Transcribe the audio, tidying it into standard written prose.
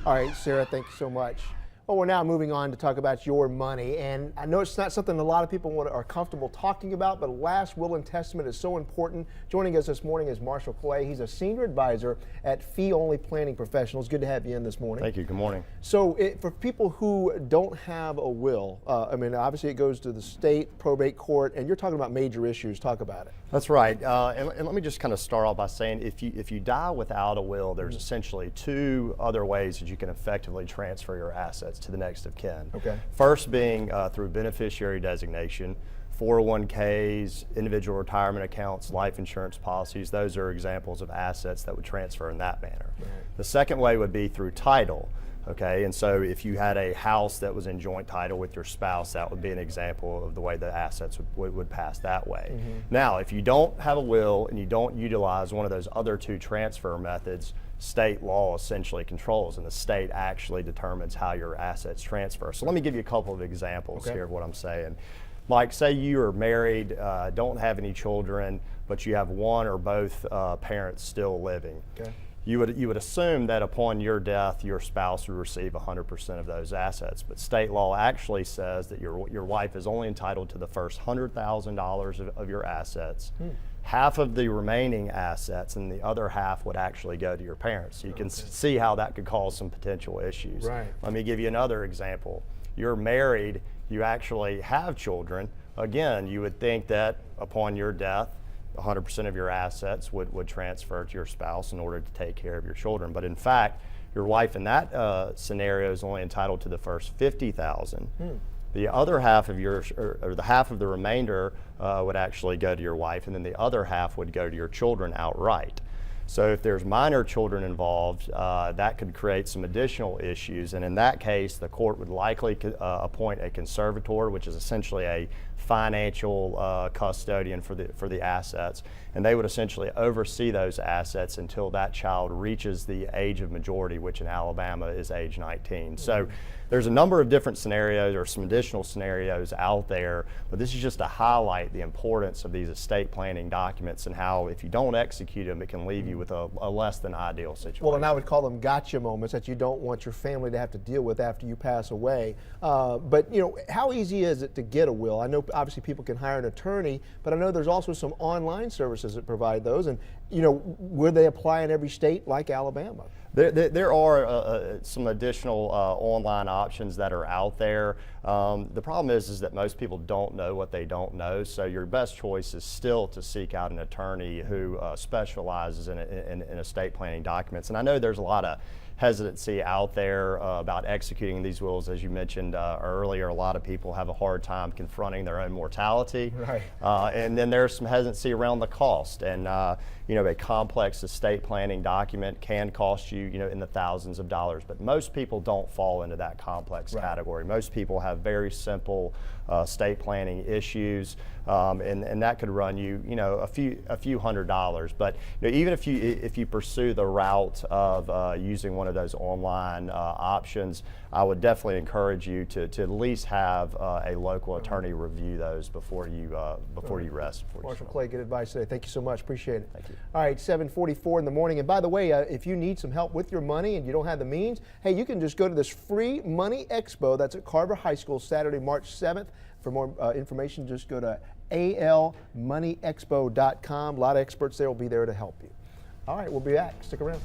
All right, Sarah, thank you so much. Well, we're now moving on to talk about your money, and I know it's not something a lot of people are comfortable talking about, but last will and testament is so important. Joining us this morning is Marshall Clay. He's a senior advisor at Fee Only Planning Professionals. Good to have you in this morning. Thank you. Good morning. So for people who don't have a will, I mean, obviously it goes to the state probate court, and you're talking about major issues. Talk about it. That's right. And let me just kind of start off by saying if you die without a will, there's essentially two other ways that you can effectively transfer your assets to the next of kin. Okay. First being through beneficiary designation. 401ks, individual retirement accounts, life insurance policies, those are examples of assets that would transfer in that manner. Right. The second way would be through title. Okay, and so if you had a house that was in joint title with your spouse, that would be an example of the way the assets would pass that way. Now, if you don't have a will and you don't utilize one of those other two transfer methods, state law essentially controls, and the state actually determines how your assets transfer. So let me give you a couple of examples here of what I'm saying. Like, say you are married, don't have any children, but you have one or both parents still living. Okay. You would assume that upon your death, your spouse would receive 100% of those assets. But state law actually says that your wife is only entitled to the first $100,000 of your assets. Half of the remaining assets and the other half would actually go to your parents. So you can see how that could cause some potential issues. Right. Let me give you another example. You're married, you actually have children. Again, you would think that upon your death, 100% of your assets would transfer to your spouse in order to take care of your children. But in fact, your wife in that scenario is only entitled to the first $50,000. The other half of or the half of the remainder would actually go to your wife, and then the other half would go to your children outright. So if there's minor children involved, that could create some additional issues, and in that case, the court would likely appoint a conservator, which is essentially a financial custodian for the assets, and they would essentially oversee those assets until that child reaches the age of majority, which in Alabama is age 19. So there's a number of different scenarios or some additional scenarios out there, but this is just to highlight the importance of these estate planning documents and how if you don't execute them, it can leave you with a less than ideal situation. Well, and I would call them gotcha moments that you don't want your family to have to deal with after you pass away. But you know, how easy is it to get a will? I know obviously people can hire an attorney, but I know there's also some online services that provide those. And you know, would they apply in every state like Alabama? There are some additional online options that are out there. The problem is that most people don't know what they don't know, so your best choice is still to seek out an attorney who specializes in estate planning documents. And I know there's a lot of hesitancy out there about executing these wills. As you mentioned earlier, a lot of people have a hard time confronting their own mortality. Right. And then there's some hesitancy around the cost. And you know, a complex estate planning document can cost you, in the thousands of dollars, but most people don't fall into that complex category. Most people have very simple estate planning issues, and that could run you, a few $100s. But even if you pursue the route of using one of those online options, I would definitely encourage you to at least have a local attorney review those before you rest. Marshall Clay, good advice today. Thank you so much. Appreciate it. Thank you. All right, 7:44 in the morning. And by the way, if you need some help with your money and you don't have the means, hey, you can just go to this free money expo that's at Carver High School Saturday, March 7th. For more information, just go to almoneyexpo.com. A lot of experts there will be there to help you. All right, we'll be back. Stick around.